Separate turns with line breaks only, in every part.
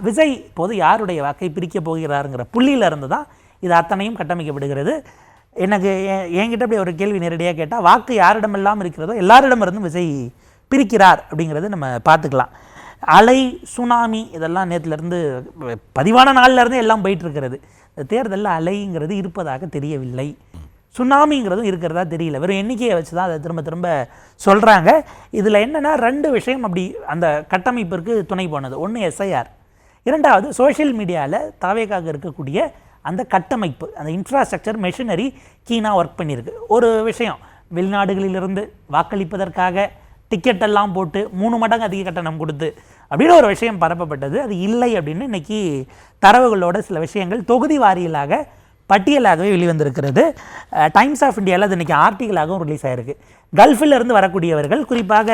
விஜய் இப்போது யாருடைய வாக்கை பிரிக்கப் போகிறாருங்கிற புள்ளியிலிருந்து தான் இது அத்தனையும் கட்டமைக்கப்படுகிறது. எனக்கு என்கிட்ட அப்படி ஒரு கேள்வி நேரடியாக கேட்டால், வாக்கு யாரிடமெல்லாம் இருக்கிறதோ எல்லாரிடமிருந்தும் விஜய் பிரிக்கிறார் அப்படிங்கிறது நம்ம பார்த்துக்கலாம். அலை, சுனாமி இதெல்லாம் நேற்றுலேருந்து பதிவான நாள்லேருந்து எல்லாம் போயிட்டுருக்கிறது. இந்த தேர்தலில் அலைங்கிறது இருப்பதாக தெரியவில்லை, சுனாமிங்கிறதும் இருக்கிறதா தெரியல. வெறும் எண்ணிக்கையை வச்சு தான் அதை திரும்ப திரும்ப சொல்கிறாங்க. இதில் என்னென்னா 2 விஷயம் அப்படி அந்த கட்டமைப்பிற்கு துணை போனது. ஒன்று எஸ்ஐஆர், இரண்டாவது சோஷியல் மீடியாவில் தாவேக்காக இருக்கக்கூடிய அந்த கட்டமைப்பு, அந்த இன்ஃப்ராஸ்ட்ரக்சர் மெஷினரி கீனாக ஒர்க் பண்ணியிருக்கு. ஒரு விஷயம், வெளிநாடுகளிலிருந்து வாக்களிப்பதற்காக டிக்கெட்டெல்லாம் போட்டு 3 மடங்கு அதிக கட்டணம் கொடுத்து அப்படின்னு ஒரு விஷயம் பரப்பப்பட்டது. அது இல்லை அப்படின்னு இன்றைக்கி தரவுகளோட சில விஷயங்கள் தொகுதி வாரியிலாக பட்டியலாகவே வெளிவந்திருக்கிறது. டைம்ஸ் ஆஃப் இந்தியாவில் அது இன்றைக்கி ஆர்டிக்கலாகவும் ரிலீஸ் ஆகிருக்கு. கல்ஃபிலிருந்து வரக்கூடியவர்கள், குறிப்பாக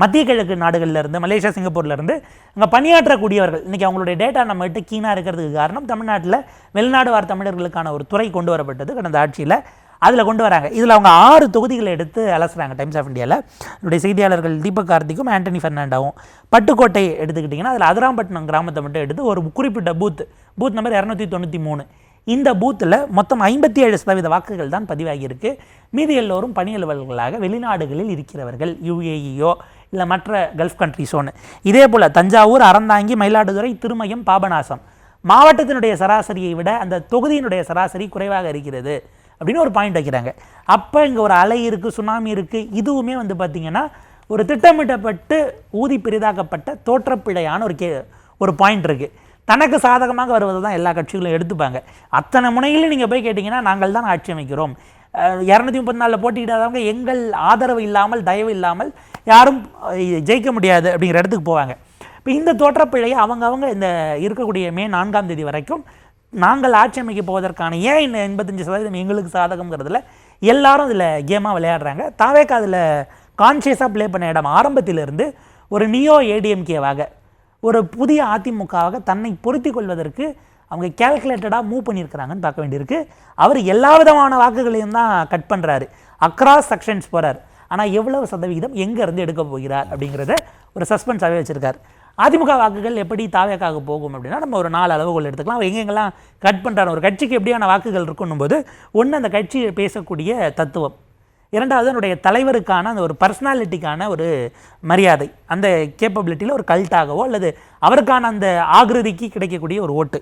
மத்திய கிழக்கு நாடுகளிலிருந்து, மலேசியா, சிங்கப்பூர்லேருந்து அங்கே பணியாற்றக்கூடியவர்கள், இன்றைக்கி அவங்களுடைய டேட்டா நம்மகிட்ட கீனாக இருக்கிறதுக்கு காரணம் தமிழ்நாட்டில் வெளிநாடு வார் தமிழர்களுக்கான ஒரு துறை கொண்டு வரப்பட்டது கடந்த ஆட்சியில். அதில் கொண்டு வராங்க. இதில் அவங்க 6 தொகுதிகளை எடுத்து அலசுகிறாங்க டைம்ஸ் ஆஃப் இந்தியாவில். என்னுடைய செய்தியாளர்கள் தீபக் கார்த்திக்கும் ஆண்டனி ஃபெர்னாண்டாவும். பட்டுக்கோட்டை எடுத்துக்கிட்டிங்கன்னா அதில் அதிராம்பட்டினம் கிராமத்தை மட்டும் எடுத்து ஒரு குறிப்பிட்ட பூத் நம்பர் 293, இந்த பூத்தில் மொத்தம் 57% வாக்குகள் தான் பதிவாகியிருக்கு. மீதி எல்லோரும் பணி அலுவலர்களாக வெளிநாடுகளில் இருக்கிறவர்கள், யுஏஇயோ இல்லை மற்ற கல்ஃப் கண்ட்ரிஸோன்னு. இதே போல் தஞ்சாவூர், அறந்தாங்கி, மயிலாடுதுறை, திருமயம், பாபநாசம் மாவட்டத்தினுடைய சராசரியை விட அந்த தொகுதியினுடைய சராசரி குறைவாக இருக்கிறது அப்படின்னு ஒரு பாயிண்ட் வைக்கிறாங்க. அப்போ இங்கே ஒரு அலை இருக்குது, சுனாமி இருக்குது. இதுவுமே வந்து பார்த்திங்கன்னா ஒரு திட்டமிட்டப்பட்டு ஊதி பெரிதாக்கப்பட்ட தோற்றப்பிழையான ஒரு பாயிண்ட் இருக்குது. தனக்கு சாதகமாக வருவது தான் எல்லா கட்சிகளும் எடுத்துப்பாங்க. அத்தனை முனையிலும் நீங்கள் போய் கேட்டிங்கன்னா நாங்கள் தான் ஆட்சி அமைக்கிறோம், 234 போட்டியிடாதவங்க எங்கள் ஆதரவு இல்லாமல், தயவு இல்லாமல் யாரும் ஜெயிக்க முடியாது அப்படிங்கிற இடத்துக்கு போவாங்க. இப்போ இந்த தோற்றப்பிழையை அவங்க இந்த இருக்கக்கூடிய மே 4ஆம் தேதி வரைக்கும் நாங்கள் ஆட்சி அமைக்க போவதற்கான ஏன் இந்த 85% எங்களுக்கு சாதகங்கிறதுல எல்லாரும் இதில் கேமாக விளையாடுறாங்க. தாவேக்கா அதில் கான்ஷியஸாக ப்ளே பண்ண இடம் ஆரம்பத்திலிருந்து ஒரு நியோ ஏடிஎம்கேவாக, ஒரு புதிய அதிமுகவாக தன்னை பொருத்தி கொள்வதற்கு அவங்க கேல்குலேட்டடாக மூவ் பண்ணியிருக்கிறாங்கன்னு பார்க்க வேண்டியிருக்கு. அவர் எல்லா விதமான வாக்குகளையும் தான் கட் பண்ணுறாரு, அக்ராஸ் செக்ஷன்ஸ் போகிறார். ஆனால் எவ்வளவு சதவீதம் எங்கேருந்து எடுக்க போகிறார் அப்படிங்கிறத ஒரு சஸ்பென்ஸாகவே வச்சுருக்கார். அதிமுக வாக்குகள் எப்படி தாவேக்காக போகும் அப்படின்னா நம்ம ஒரு 4 அளவுகள் எடுத்துக்கலாம். அவர் எங்கெங்கெல்லாம் கட் பண்ணுறாரு, ஒரு கட்சிக்கு எப்படியான வாக்குகள் இருக்குன்னும் போது, ஒன்று அந்த கட்சி பேசக்கூடிய தத்துவம், இரண்டாவது அதனுடைய தலைவருக்கான அந்த ஒரு பர்சனாலிட்டிக்கான ஒரு மரியாதை, அந்த கேப்பபிலிட்டியில் ஒரு கல்ட்டாகவோ அல்லது அவருக்கான அந்த ஆகிருதிக்கு கிடைக்கக்கூடிய ஒரு ஓட்டு.